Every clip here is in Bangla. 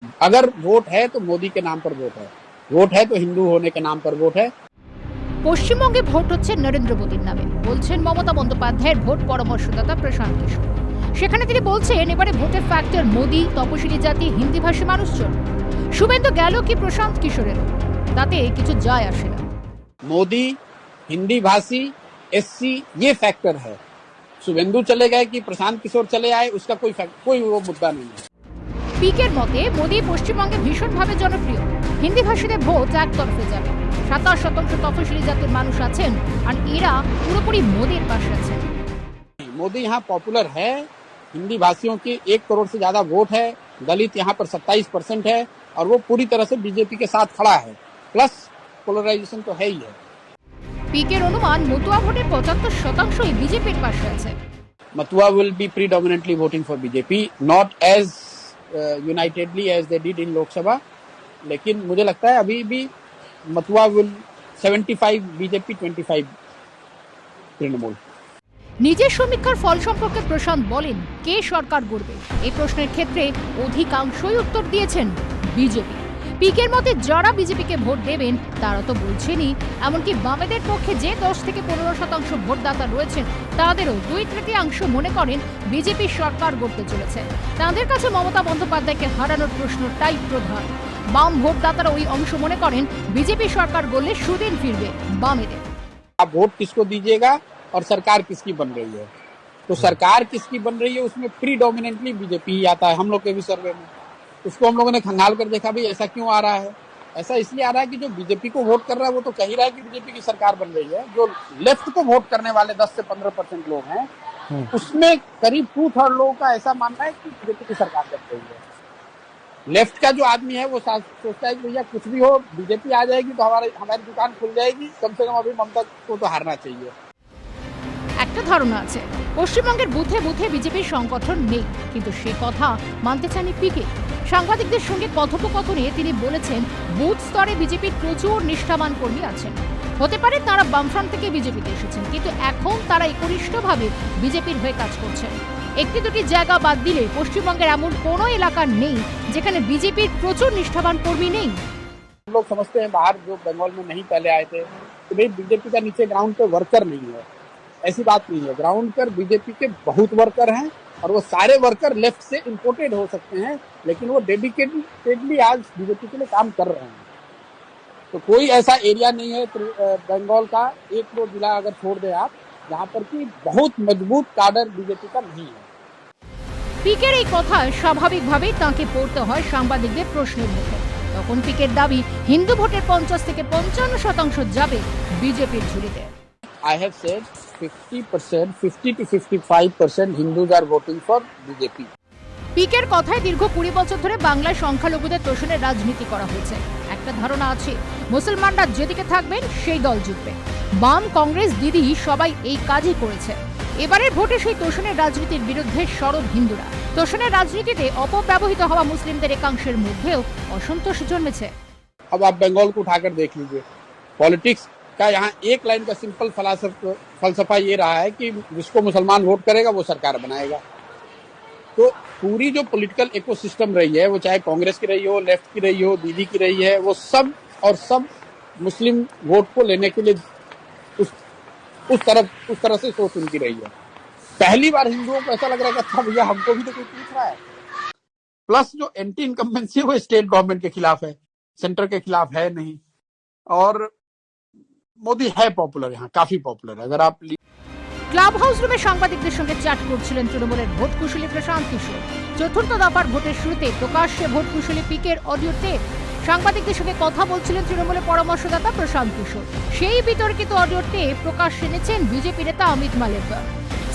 अगर वोट है तो मोदी के नाम पर वोट है, वोट है तो हिंदू होने के नाम पर वोट है। পশ্চিমবঙ্গে ভোট হচ্ছে নরেন্দ্র মোদীর নামে বলছেন মমতা বন্দ্যোপাধ্যায়ের ভোট পরামর্শদাতা প্রশান্ত কিশোর। সেখানে তিনি বলছেন এবারে ভোটের ফ্যাক্টর মোদী, তপশিলি জাতি, হিন্দিভাষী মানুষজন। শুভেন্দু গেল কি প্রশান্ত কিশোরের, তাতে কিছু যায় আসে না। मोदी, हिंदी भाषी, एससी, ये फैक्टर है। शुभेंदु चले गए कि प्रशांत किशोर चले आए, उसका कोई वो मुद्दा नहीं है। পিকের মতে মোদী পশ্চিমবঙ্গে ভীষণভাবে জনপ্রিয়, হিন্দিভাষীদের ভোট একতরফে যাবে। 27% তপশিলি জাতির মানুষ আছেন আর এরা পুরোপুরি মোদীর পাশে আছেন। मोदी यहाँ पॉपुलर है, हिंदी भाषियों की 1 करोड़ से ज्यादा वोट है, दलित यहाँ पर 27% है और वो पूरी तरह से बीजेपी के साथ खड़ा है। प्लस पोलराइजेशन तो है ही है। পিকের অনুমান মতুয়া ভোটের 75%ই বিজেপির পাশে আছে। Matua will be predominantly voting for BJP, not as unitedly as they did in Lok Sabha, लेकिन मुझे लगता है अभी भी मथुआ will 75 बीजेपी 25 तृणमूल। নিজের সমীক্ষার ফল সম্পর্কে প্রশান্ত বলেন, কে সরকার গড়বে এই প্রশ্নের ক্ষেত্রে অধিকাংশই উত্তর দিয়েছেন বিজেপি। পিকের মতে যারা বিজেপিকে ভোট দেবেন তারা তো বলছেনই, এমনকি বামেদের পক্ষে যে 10 থেকে 15% ভোটদাতা রয়েছেন তাদেরও 2/3 মনে করেন বিজেপি সরকার গড়তে চলেছে। তাদের কাছে মমতা বন্দ্যোপাধ্যায়কে হারানোর প্রশ্নটাই প্রধান। বাম ভোটদাতারা ওই অংশ মনে করেন বিজেপি সরকার গড়লে সুদিন ফিরবে বামেদের। आप वोट किसको दीजिएगा और सरकार किसकी बन रही है, तो सरकार किसकी बन रही है उसमें प्रीडोमिनेंटली बीजेपी ही आता है। हम लोग के भी सर्वे में उसको हम लोगों ने खंगाल कर देखा, भाई ऐसा क्यों आ रहा है। ऐसा इसलिए आ रहा है कि जो बीजेपी को वोट कर रहा है वो तो कह ही रहा है कि बीजेपी की सरकार बन रही है। जो लेफ्ट को वोट करने वाले 10 से 15% लोग हैं उसमें करीब 2/3 लोगों का ऐसा मानना है कि बीजेपी की सरकार बन रही है। लेफ्ट का जो आदमी है वो सोचता है कि भैया कुछ भी हो बीजेपी आ जाएगी तो हमारी दुकान खुल जाएगी, कम से कम अभी ममता को तो हारना चाहिए। একটা ধারণা আছে পশ্চিমবঙ্গের বুথে বুথে বিজেপির সংগঠন নেই, কিন্তু সে কথা মানতে চাননি পিকে। সাংবাদিকদের সঙ্গে কথোপকথনে তিনি বলেছেন বুথ স্তরে বিজেপির প্রচুর নিষ্ঠাবান কর্মী আছেন। হতে পারে তারা বামফ্রন্ট থেকে বিজেপিতে এসেছেন, কিন্তু এখন তারা একনিষ্ঠভাবে বিজেপির হয়ে কাজ করছেন। একটি দুটি জায়গা বাদ দিলে পশ্চিমবঙ্গের এমন কোনো এলাকা নেই যেখানে বিজেপির প্রচুর নিষ্ঠাবান কর্মী নেই। लोग समझते हैं बाहर जो बंगाल में नहीं पहले आए थे कि भाई बीजेपी का नीचे ग्राउंड पे वर्कर नहीं है। ऐसी बात नहीं है, ग्राउंड पर बीजेपी के बहुत वर्कर हैं और वो सारे वर्कर लेफ्ट से इंपोर्टेड हो सकते हैं, लेकिन वो डेडिकेटेडली आज बीजेपी के लिए काम कर रहे हैं। तो कोई ऐसा एरिया नहीं है बंगाल का 1-2 जिला अगर छोड़ दे आप जहाँ पर कि बहुत मजबूत काडर बीजेपी का नहीं है। পিকের এই কথায় স্বাভাবিকভাবেই তাঁকে পড়তে হয় সাংবাদিকদের প্রশ্নের মুখে। তখন পিকের দাবি হিন্দু ভোটের 50 থেকে 55% যাবে বিজেপির ঝুলিতে। I have said 50% 50 to 55% Hindus are voting for BJP. পিকের কথায় দীর্ঘ 20 বছর ধরে বাংলায় সংখ্যালঘুদের তোষণের রাজনীতি করা হয়েছে। একটা ধারণা আছে মুসলমানরা যেদিকে থাকবেন সেই দল জিতবে। বাম, কংগ্রেস, দিদি সবাই এই কাজই করেছে। এবারের ভোটে সেই তোষণের রাজনীতির বিরুদ্ধে সরব হিন্দুরা। তোষণের রাজনীতিতে অপব্যবহৃত হওয়া মুসলিমদের একাংশের মধ্যেও অসন্তোষ জন্মেছে। अब आप बंगाल को उठाकर देख लीजिए, पॉलिटिक्स का यहाँ एक लाइन का सिंपल फलसफा ये रहा है कि जिसको मुसलमान वोट करेगा वो सरकार बनाएगा। तो पूरी जो पॉलिटिकल इकोसिस्टम रही है वो चाहे कांग्रेस की रही हो, लेफ्ट की रही हो, दीदी की रही है, वो सब मुस्लिम वोट को लेने के लिए उस तरह से सोच उनकी रही है। पहली बार हिंदुओं को ऐसा लग रहा है कि अच्छा भैया हमको भी तो कोई पूछ रहा है। प्लस जो एंटी इनकम्बेंसी है वो स्टेट गवर्नमेंट के खिलाफ है, सेंटर के खिलाफ है नहीं। और मोदी है पॉपुलर, यहाँ काफी पॉपुलर है। अगर आप ক্লাব হাউস রুমে সাংবাদিকদের সঙ্গে চ্যাট করছিলেন তৃণমূলের ভোট কুশলী প্রশান্ত কিশোর। চতুর্থ দফার ভোটের শুরুতে প্রকাশ্যে ভোট কুশলী পিকের অডিও টেপ। সাংবাদিকদের সঙ্গে কথা বলছিলেন তৃণমূলের পরামর্শদাতা প্রশান্ত কিশোর। সেই বিতর্কিত অডিও টেপ প্রকাশ্যে এনেছেন বিজেপি নেতা অমিত মালব্য।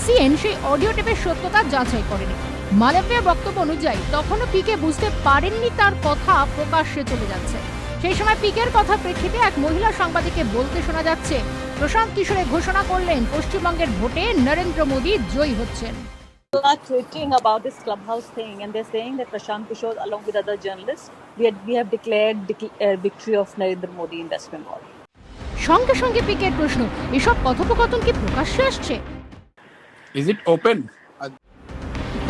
সিএন সেই অডিও টেপের সত্যতা যাচাই করেনি। মালব্যের বক্তব্য অনুযায়ী তখনও পিকে বুঝতে পারেননি তার কথা প্রকাশ্যে চলে যাচ্ছে। সেই সময় পিকের কথা প্রেক্ষিতে এক মহিলা সাংবাদিককে বলতে শোনা যাচ্ছে প্রশান্ত কিশোরে ঘোষণা করলেন পশ্চিমবঙ্গের ভোটে নরেন্দ্র মোদী জয়ী হচ্ছেন। People are tweeting about this clubhouse thing and they're saying that Prashant Kishore along with other journalists we have declared victory of Narendra Modi in West Bengal. সঙ্গে সঙ্গে পিকের প্রশ্ন, এসব কথোপকথন কি প্রকাশ্যে আসছে? Is it open?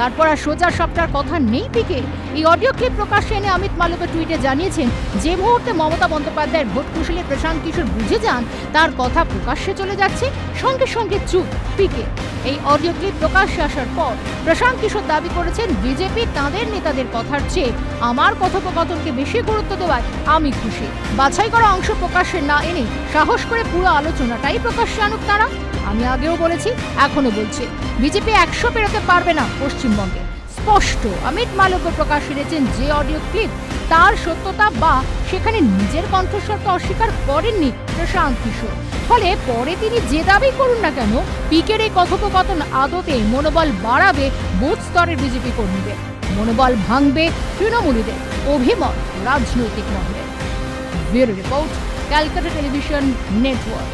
তারপর আর সোজা সাপটার কথা নেই পিকে। এই অডিও ক্লিপ প্রকাশ্যে এনে অমিত মালব্য টুইটে জানিয়েছেন, যে মুহূর্তে মমতা বন্দ্যোপাধ্যায়ের ভোট কুশলী প্রশান্ত কিশোর বুঝে যান তার কথা প্রকাশ্যে চলে যাচ্ছে, সঙ্গে সঙ্গে চুপ পিকে। এই অডিও ক্লিপ প্রকাশ্যে আসার পর প্রশান্ত কিশোর দাবি করেছেন, বিজেপি তাঁদের নেতাদের কথার চেয়ে আমার কথোপকথনকে বেশি গুরুত্ব দেওয়ায় আমি খুশি। বাছাই করা অংশ প্রকাশ্যে না এনে সাহস করে পুরো আলোচনাটাই প্রকাশ্যে আনুক তারা। আমি আগেও বলেছি, এখনো বলছি, বিজেপি 100 পেরোতে পারবে না পশ্চিমবঙ্গে। স্পষ্ট অমিত মালব্য প্রকাশ এনেছেন যে অডিও ক্লিপ, তার সত্যতা বা সেখানে নিজের কণ্ঠস্বরকে অস্বীকার করেননি প্রশান্ত কিশোর। ফলে পরে তিনি যে দাবি করুন না কেন, পিকের এই কথোপকথন আদতে মনোবল বাড়াবে বুথ স্তরের বিজেপি কর্মীদের, মনোবল ভাঙবে তৃণমূলীদের, অভিমত রাজনৈতিক মহলে। Bureau report, Calcutta television network.